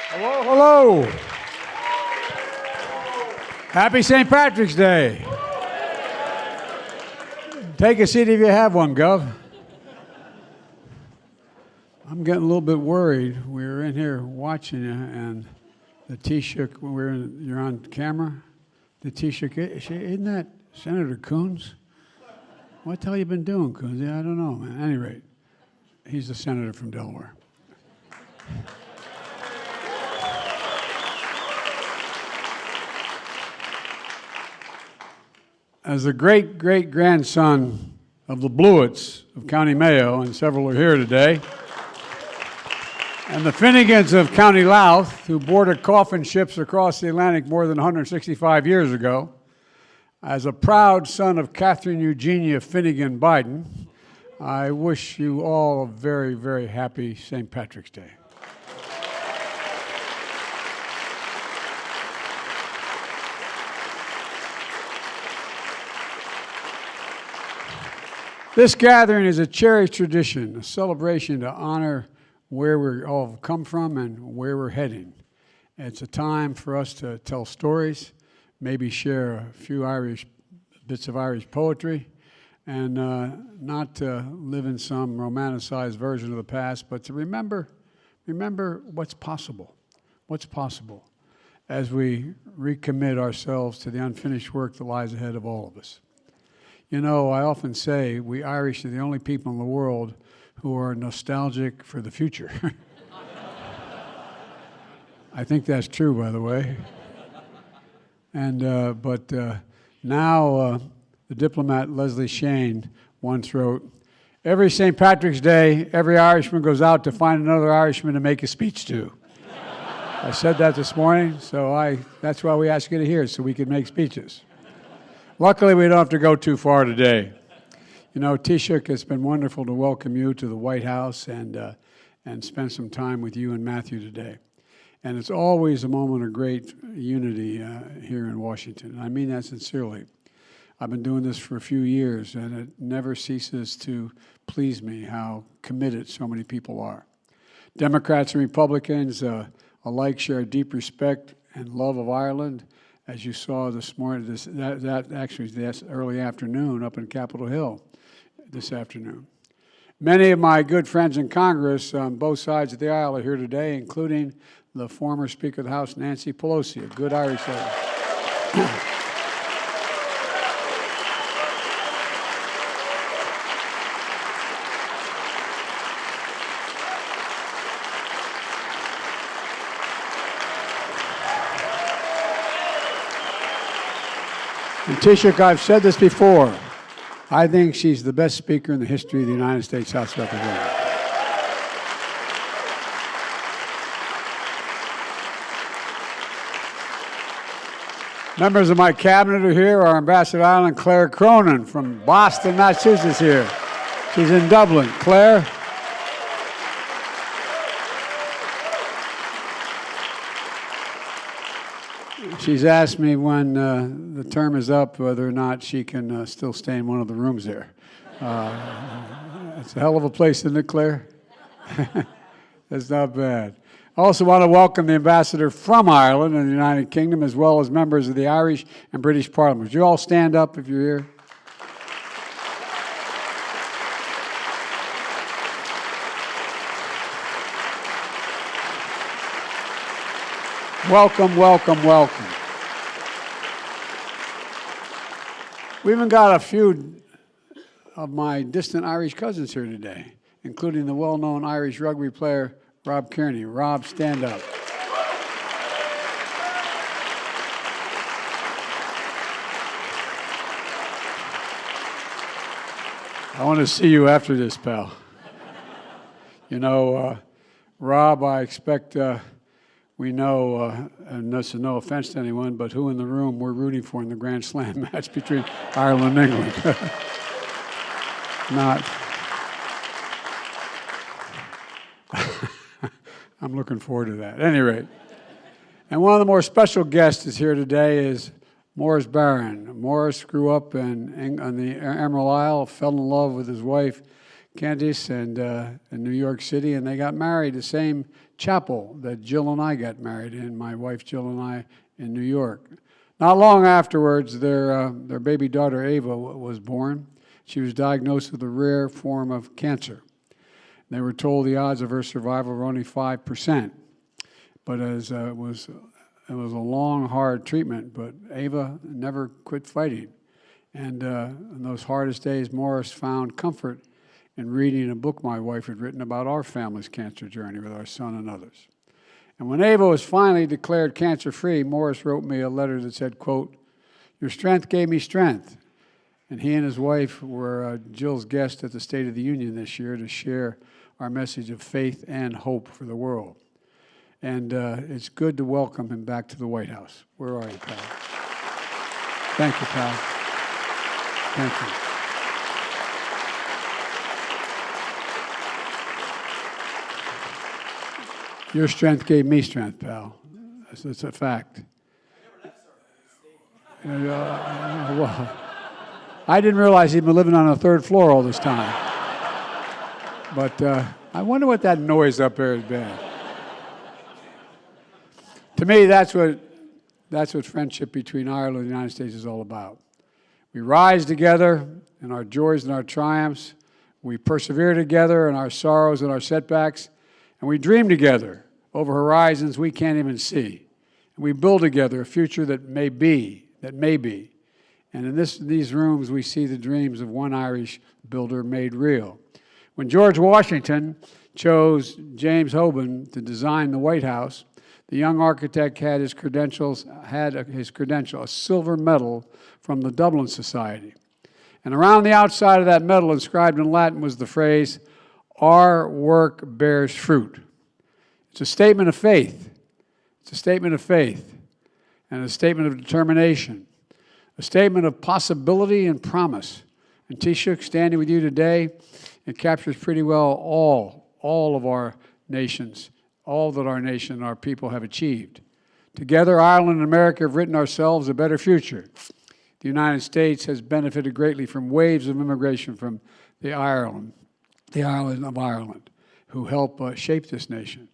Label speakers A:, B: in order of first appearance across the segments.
A: Hello, hello. Happy St. Patrick's Day. Take a seat if you have one, Gov. I'm getting a little bit worried. We were in here watching you, and the Taoiseach, you're on camera. The Taoiseach, isn't that Senator Coons? What the hell you been doing, Coons? Yeah, I don't know, man. At any rate, he's the senator from Delaware. As the great-great-grandson of the Blewitts of County Mayo, and several are here today, and the Finnegans of County Louth, who boarded coffin ships across the Atlantic more than 165 years ago, as a proud son of Catherine Eugenia Finnegan Biden, I wish you all a very, very happy St. Patrick's Day. This gathering is a cherished tradition, a celebration to honor where we all come from and where we're heading. It's a time for us to tell stories, maybe share a few bits of Irish poetry, and not to live in some romanticized version of the past, but to remember what's possible as we recommit ourselves to the unfinished work that lies ahead of all of us. You know, I often say we Irish are the only people in the world who are nostalgic for the future. I think that's true, by the way. And now the diplomat Leslie Shane once wrote, "Every St. Patrick's Day, every Irishman goes out to find another Irishman to make a speech to." I said that this morning, so that's why we ask you to hear, so we can make speeches. Luckily, we don't have to go too far today. You know, Taoiseach, it's been wonderful to welcome you to the White House and spend some time with you and Matthew today. And it's always a moment of great unity here in Washington. And I mean that sincerely. I've been doing this for a few years, and it never ceases to please me how committed so many people are. Democrats and Republicans alike share deep respect and love of Ireland, as you saw this morning, this early afternoon up in Capitol Hill this afternoon. Many of my good friends in Congress on both sides of the aisle are here today, including the former Speaker of the House, Nancy Pelosi, a good Irish lady. And Taoiseach, I've said this before, I think she's the best speaker in the history of the United States House of Representatives. Members of my cabinet are here. Our Ambassador Ireland, Claire Cronin from Boston, Massachusetts here. She's in Dublin. Claire? She's asked me when the term is up whether or not she can still stay in one of the rooms there. It's a hell of a place, isn't it, Claire? That's not bad. I also want to welcome the ambassador from Ireland and the United Kingdom, as well as members of the Irish and British Parliaments. You all stand up if you're here. Welcome, welcome, welcome. We even got a few of my distant Irish cousins here today, including the well-known Irish rugby player, Rob Kearney. Rob, stand up. I want to see you after this, pal. You know, Rob, I expect we know, and this is no offense to anyone, but who in the room we're rooting for in the Grand Slam match between Ireland and England? Not. I'm looking forward to that. At any rate. And one of the more special guests is here today is Morris Barron. Morris grew up on the Emerald Isle, fell in love with his wife, Candice, and in New York City, and they got married the same chapel that Jill and I got married in, my wife Jill and I, in New York. Not long afterwards, their baby daughter Ava was born. She was diagnosed with a rare form of cancer. They were told the odds of her survival were only 5%. But as it was a long, hard treatment, but Ava never quit fighting. And in those hardest days, Morris found comfort in reading a book my wife had written about our family's cancer journey with our son and others. And when Ava was finally declared cancer-free, Morris wrote me a letter that said, quote, "Your strength gave me strength." And he and his wife were Jill's guest at the State of the Union this year to share our message of faith and hope for the world. And it's good to welcome him back to the White House. Where are you, pal? Thank you, pal. Thank you. Your strength gave me strength, pal. It's a fact. Well, I didn't realize he'd been living on the third floor all this time. But I wonder what that noise up there has been. To me, that's what friendship between Ireland and the United States is all about. We rise together in our joys and our triumphs. We persevere together in our sorrows and our setbacks. And we dream together over horizons we can't even see. And we build together a future that may be. And in these rooms, we see the dreams of one Irish builder made real. When George Washington chose James Hoban to design the White House, the young architect had his credential, a silver medal from the Dublin Society. And around the outside of that medal, inscribed in Latin, was the phrase, "Our work bears fruit." It's a statement of faith. It's a statement of faith and a statement of determination, a statement of possibility and promise. And Taoiseach, standing with you today, it captures pretty well all of our nations, all that our nation and our people have achieved. Together, Ireland and America have written ourselves a better future. The United States has benefited greatly from waves of immigration from the island of Ireland, who helped shape this nation.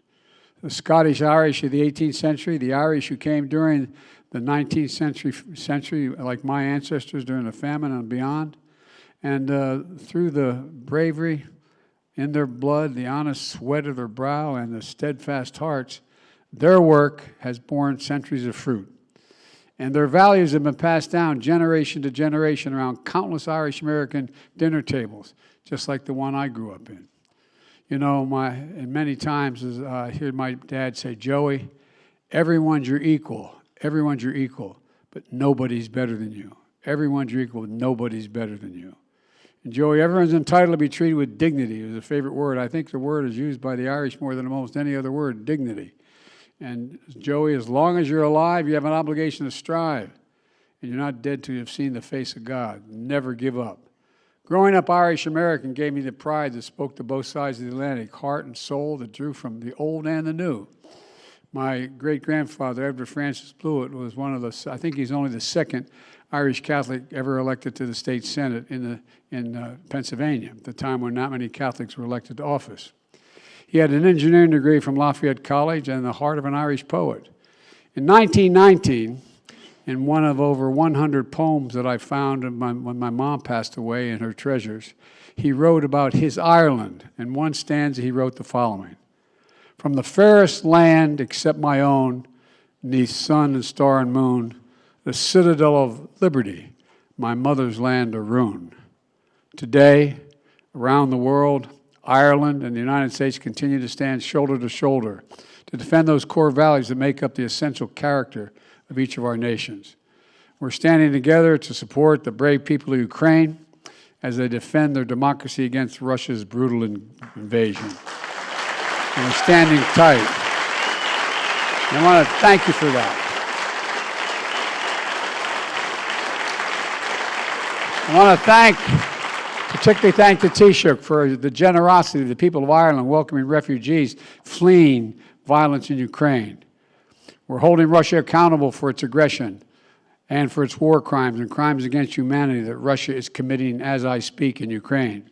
A: The Scottish Irish of the 18th century, the Irish who came during the 19th century, like my ancestors during the famine and beyond, and through the bravery in their blood, the honest sweat of their brow, and the steadfast hearts, their work has borne centuries of fruit. And their values have been passed down generation to generation around countless Irish-American dinner tables, just like the one I grew up in. You know, and many times as I hear my dad say, "Joey, everyone's your equal, but nobody's better than you. Everyone's your equal, but nobody's better than you." And Joey, everyone's entitled to be treated with dignity is a favorite word. I think the word is used by the Irish more than almost any other word, dignity. And Joey, as long as you're alive, you have an obligation to strive. And you're not dead till you've seen the face of God. Never give up. Growing up Irish-American gave me the pride that spoke to both sides of the Atlantic, heart and soul that drew from the old and the new. My great-grandfather, Edward Francis Blewett, was one of the, I think he's only the second Irish Catholic ever elected to the state Senate in Pennsylvania, at the time when not many Catholics were elected to office. He had an engineering degree from Lafayette College and the heart of an Irish poet. In 1919, in one of over 100 poems that I found when my mom passed away in her treasures, he wrote about his Ireland. In one stanza, he wrote the following: "From the fairest land except my own, 'neath sun and star and moon, the citadel of liberty, my mother's land a ruin." Today, around the world, Ireland and the United States continue to stand shoulder to shoulder to defend those core values that make up the essential character of each of our nations. We're standing together to support the brave people of Ukraine as they defend their democracy against Russia's brutal invasion. And we're standing tight. And I want to thank you for that. I want to particularly thank the Taoiseach for the generosity of the people of Ireland welcoming refugees fleeing violence in Ukraine. We're holding Russia accountable for its aggression and for its war crimes and crimes against humanity that Russia is committing as I speak in Ukraine.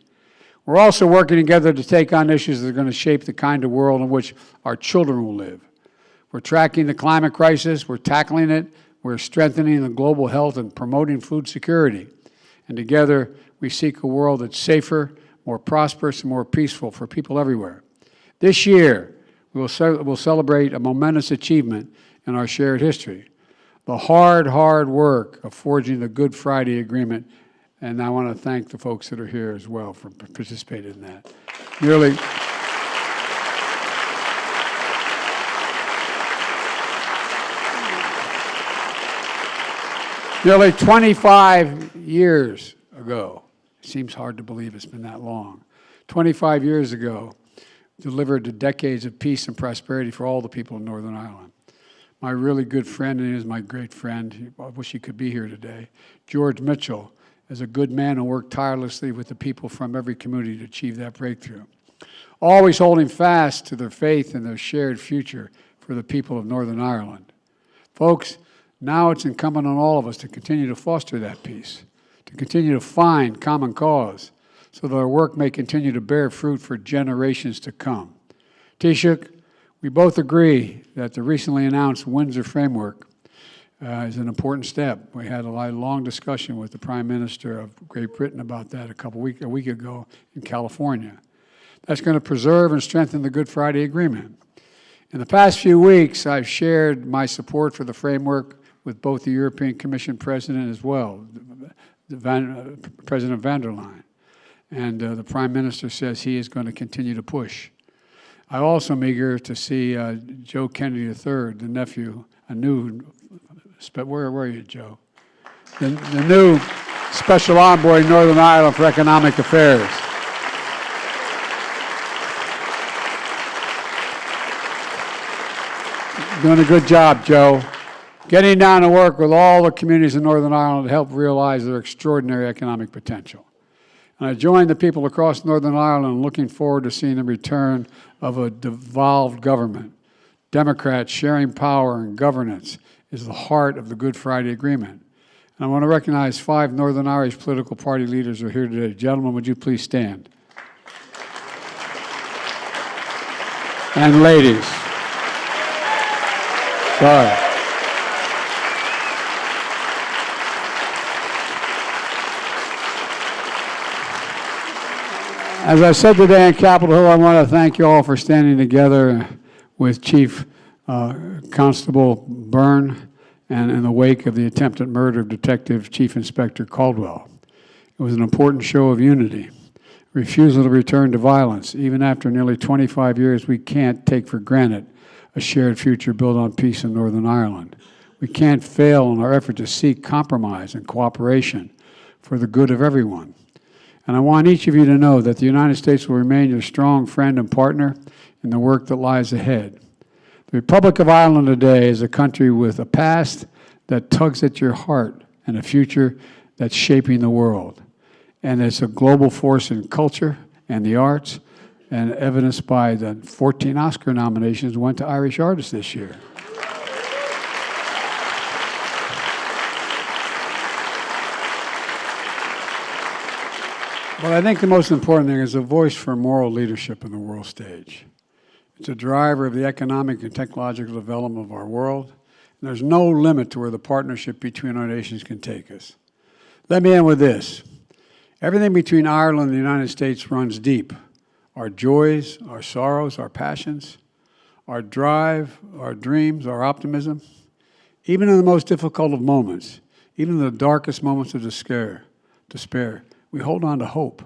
A: We're also working together to take on issues that are going to shape the kind of world in which our children will live. We're tracking the climate crisis, we're tackling it, we're strengthening the global health and promoting food security. And together, we seek a world that's safer, more prosperous, and more peaceful for people everywhere. This year, we'll celebrate a momentous achievement in our shared history, the hard work of forging the Good Friday Agreement. And I want to thank the folks that are here as well for participating in that. Nearly 25 years ago, it seems hard to believe it's been that long, 25 years ago, delivered the decades of peace and prosperity for all the people of Northern Ireland. My really good friend, and he is my great friend, I wish he could be here today, George Mitchell, is a good man who worked tirelessly with the people from every community to achieve that breakthrough, always holding fast to their faith and their shared future for the people of Northern Ireland. Folks, now it's incumbent on all of us to continue to foster that peace, to continue to find common cause, so that our work may continue to bear fruit for generations to come. Taoiseach, we both agree that the recently announced Windsor Framework is an important step. We had a long discussion with the Prime Minister of Great Britain about that a week ago in California. That's going to preserve and strengthen the Good Friday Agreement. In the past few weeks, I've shared my support for the framework with both the European Commission President as well, President van der Leyen. And the Prime Minister says he is going to continue to push. I also am eager to see Joe Kennedy III, the nephew, where are you, Joe? The new Special Envoy in Northern Ireland for Economic Affairs. Doing a good job, Joe. Getting down to work with all the communities in Northern Ireland to help realize their extraordinary economic potential. And I join the people across Northern Ireland looking forward to seeing the return of a devolved government. Democrats sharing power and governance is the heart of the Good Friday Agreement. And I want to recognize 5 Northern Irish political party leaders who are here today. Gentlemen, would you please stand? And ladies. Sorry. As I said today in Capitol Hill, I want to thank you all for standing together with Chief Constable Byrne and in the wake of the attempted murder of Detective Chief Inspector Caldwell. It was an important show of unity, refusal to return to violence. Even after nearly 25 years, we can't take for granted a shared future built on peace in Northern Ireland. We can't fail in our effort to seek compromise and cooperation for the good of everyone. And I want each of you to know that the United States will remain your strong friend and partner in the work that lies ahead. The Republic of Ireland today is a country with a past that tugs at your heart and a future that's shaping the world. And it's a global force in culture and the arts, and evidenced by the 14 Oscar nominations went to Irish artists this year. But I think the most important thing is a voice for moral leadership in the world stage. It's a driver of the economic and technological development of our world, and there's no limit to where the partnership between our nations can take us. Let me end with this. Everything between Ireland and the United States runs deep. Our joys, our sorrows, our passions, our drive, our dreams, our optimism. Even in the most difficult of moments, even in the darkest moments of despair, we hold on to hope.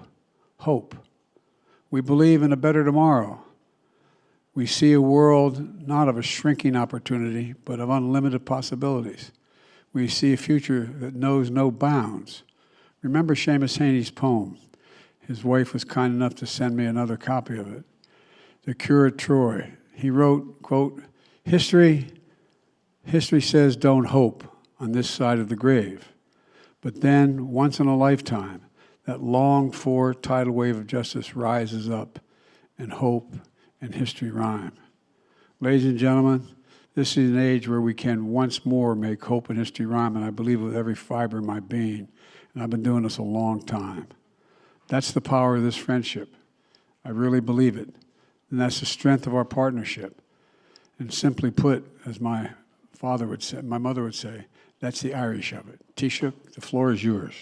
A: We believe in a better tomorrow. We see a world not of a shrinking opportunity, but of unlimited possibilities. We see a future that knows no bounds. Remember Seamus Heaney's poem. His wife was kind enough to send me another copy of it. The Cure at Troy. He wrote, quote, history says don't hope on this side of the grave. But then, once in a lifetime, that longed-for tidal wave of justice rises up, and hope and history rhyme. Ladies and gentlemen, this is an age where we can once more make hope and history rhyme, and I believe with every fiber of my being, and I've been doing this a long time. That's the power of this friendship. I really believe it. And that's the strength of our partnership. And simply put, as my father would say, my mother would say, that's the Irish of it. Taoiseach, the floor is yours.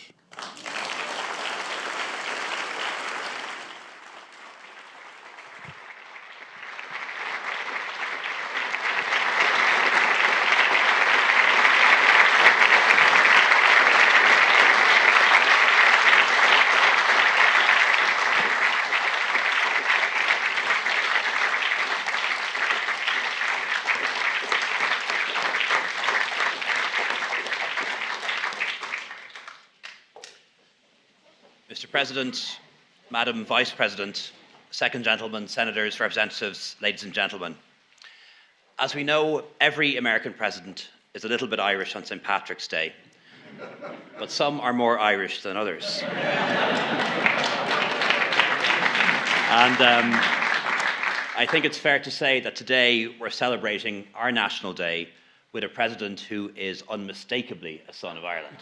B: Mr. President, Madam Vice President, Second Gentleman, Senators, Representatives, ladies and gentlemen. As we know, every American president is a little bit Irish on St. Patrick's Day, but some are more Irish than others. And I think it's fair to say that today we're celebrating our National Day with a president who is unmistakably a son of Ireland.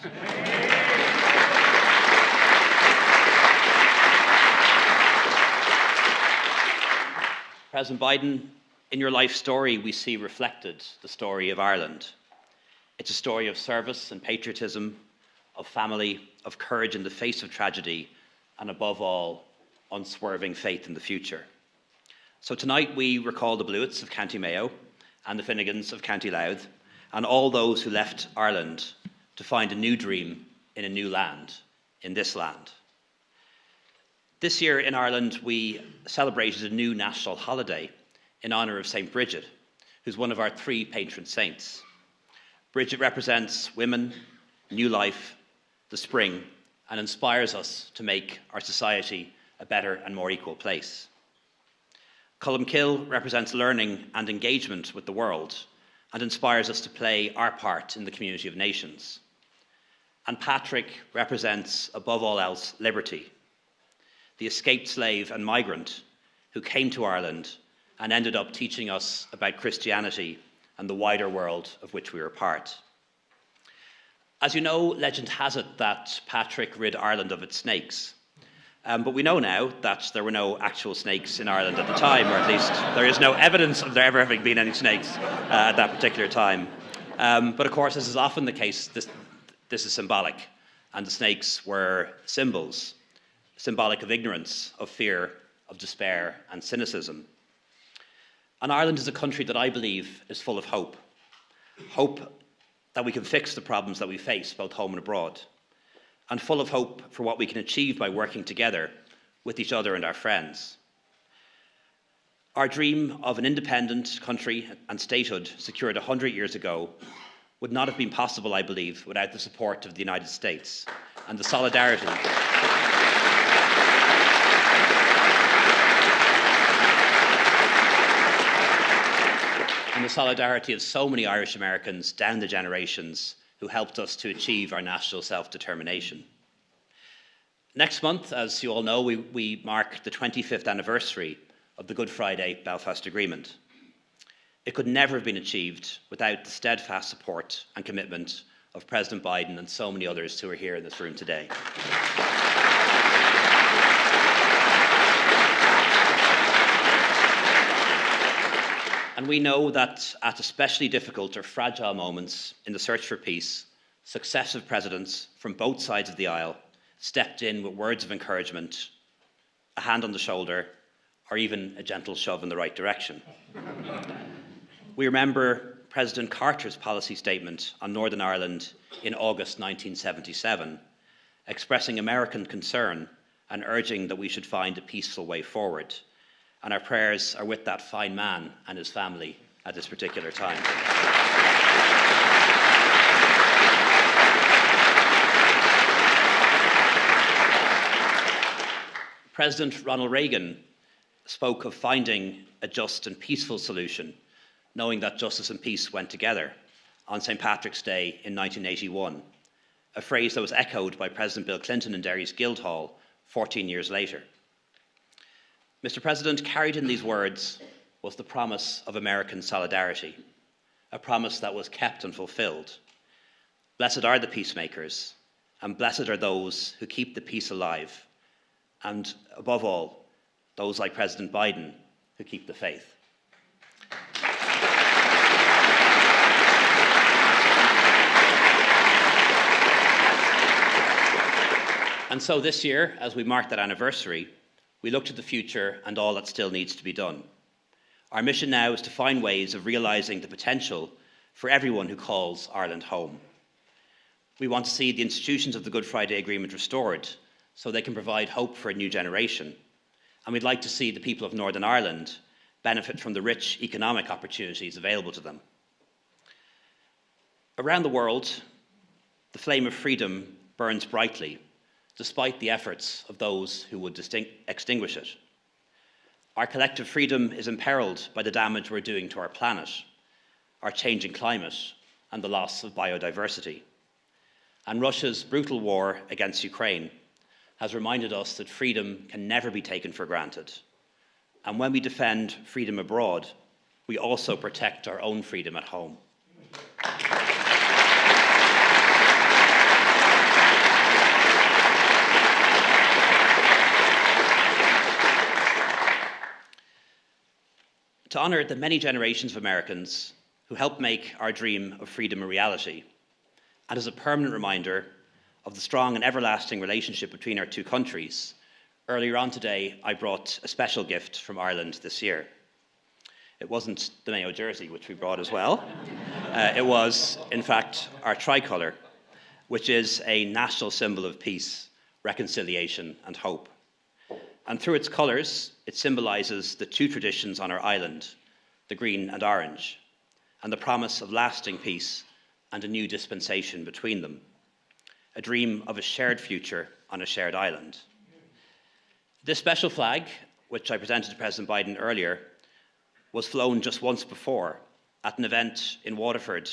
B: President Biden, in your life story, we see reflected the story of Ireland. It's a story of service and patriotism, of family, of courage in the face of tragedy, and above all, unswerving faith in the future. So tonight we recall the Blewitts of County Mayo and the Finnegans of County Louth, and all those who left Ireland to find a new dream in a new land, in this land. This year in Ireland, we celebrated a new national holiday in honour of St. Bridget, who's one of our 3 patron saints. Bridget represents women, new life, the spring, and inspires us to make our society a better and more equal place. Columkill represents learning and engagement with the world and inspires us to play our part in the community of nations. And Patrick represents, above all else, liberty. The escaped slave and migrant who came to Ireland and ended up teaching us about Christianity and the wider world of which we are part. As you know, legend has it that Patrick rid Ireland of its snakes. But we know now that there were no actual snakes in Ireland at the time, or at least there is no evidence of there ever having been any snakes at that particular time. But of course, as is often the case, this is symbolic, and the snakes were symbols. Symbolic of ignorance, of fear, of despair and cynicism. And Ireland is a country that I believe is full of hope. Hope that we can fix the problems that we face, both home and abroad. And full of hope for what we can achieve by working together with each other and our friends. Our dream of an independent country and statehood secured 100 years ago would not have been possible, I believe, without the support of the United States and the solidarity of so many Irish Americans down the generations who helped us to achieve our national self-determination. Next month, as you all know, we mark the 25th anniversary of the Good Friday Belfast Agreement. It could never have been achieved without the steadfast support and commitment of President Biden and so many others who are here in this room today. And we know that at especially difficult or fragile moments in the search for peace, successive presidents from both sides of the aisle stepped in with words of encouragement, a hand on the shoulder, or even a gentle shove in the right direction. We remember President Carter's policy statement on Northern Ireland in August 1977, expressing American concern and urging that we should find a peaceful way forward. And our prayers are with that fine man and his family at this particular time. President Ronald Reagan spoke of finding a just and peaceful solution, knowing that justice and peace went together, on St. Patrick's Day in 1981, a phrase that was echoed by President Bill Clinton in Derry's Guildhall 14 years later. Mr. President, carried in these words was the promise of American solidarity, a promise that was kept and fulfilled. Blessed are the peacemakers, and blessed are those who keep the peace alive, and above all, those like President Biden who keep the faith. And so this year, as we mark that anniversary, we look to the future and all that still needs to be done. Our mission now is to find ways of realising the potential for everyone who calls Ireland home. We want to see the institutions of the Good Friday Agreement restored so they can provide hope for a new generation. And we'd like to see the people of Northern Ireland benefit from the rich economic opportunities available to them. Around the world, the flame of freedom burns brightly, despite the efforts of those who would extinguish it. Our collective freedom is imperilled by the damage we're doing to our planet, our changing climate, and the loss of biodiversity. And Russia's brutal war against Ukraine has reminded us that freedom can never be taken for granted. And when we defend freedom abroad, we also protect our own freedom at home. To honour the many generations of Americans who helped make our dream of freedom a reality, and as a permanent reminder of the strong and everlasting relationship between our two countries, earlier on today I brought a special gift from Ireland this year. It wasn't the Mayo jersey, which we brought as well. It was, in fact, our tricolour, which is a national symbol of peace, reconciliation and hope. And through its colours, it symbolises the two traditions on our island, the green and orange, and the promise of lasting peace and a new dispensation between them, a dream of a shared future on a shared island. This special flag, which I presented to President Biden earlier, was flown just once before at an event in Waterford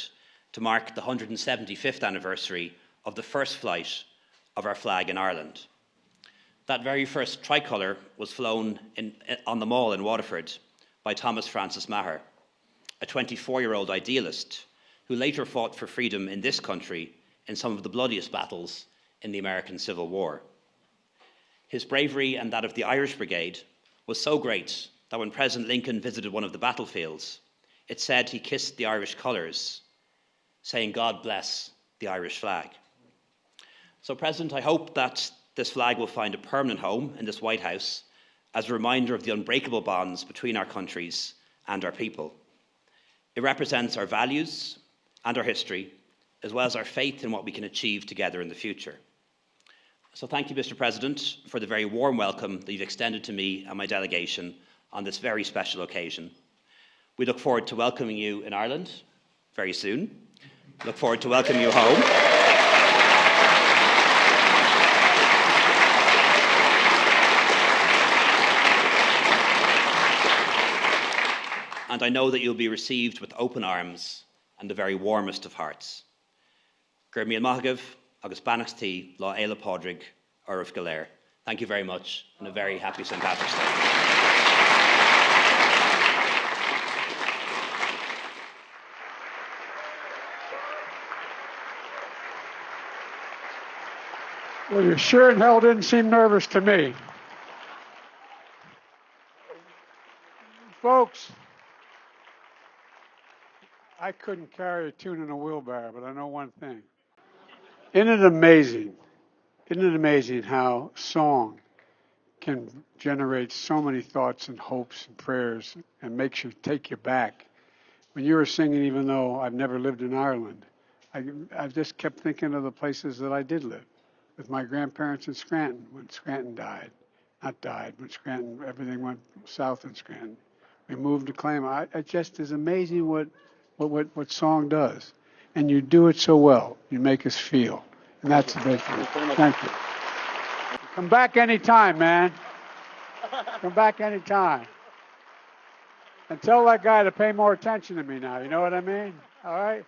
B: to mark the 175th anniversary of the first flight of our flag in Ireland. That very first tricolour was flown on the Mall in Waterford by Thomas Francis Maher, a 24-year-old idealist who later fought for freedom in this country in some of the bloodiest battles in the American Civil War. His bravery and that of the Irish Brigade was so great that when President Lincoln visited one of the battlefields, it said he kissed the Irish colours, saying, "God bless the Irish flag." So, President, I hope that this flag will find a permanent home in this White House as a reminder of the unbreakable bonds between our countries and our people. It represents our values and our history, as well as our faith in what we can achieve together in the future. So thank you, Mr. President, for the very warm welcome that you've extended to me and my delegation on this very special occasion. We look forward to welcoming you in Ireland very soon. Look forward to welcoming you home. And I know that you'll be received with open arms and the very warmest of hearts. Gur míle maith agus bannacht tí lá éile pádraig Uiribh go léir. Thank you very much and a very happy St. Patrick's Day.
A: Well, you sure and hell didn't seem nervous to me. Folks, I couldn't carry a tune in a wheelbarrow, but I know one thing. Isn't it amazing? Isn't it amazing how song can generate so many thoughts and hopes and prayers and makes you take you back? When you were singing, even though I've never lived in Ireland, I just kept thinking of the places that I did live with my grandparents in Scranton when Scranton died. Not died, when Scranton, everything went south in Scranton. We moved to Claymont. It just is amazing what song does. And you do it so well. You make us feel. And that's the big thing. Thank you. Come back anytime, man. Come back anytime. And tell that guy to pay more attention to me now. You know what I mean? All right?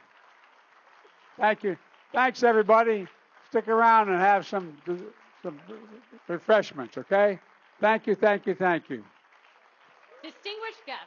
A: Thank you. Thanks, everybody. Stick around and have some refreshments, okay? Thank you, thank you, thank you.
C: Distinguished guests.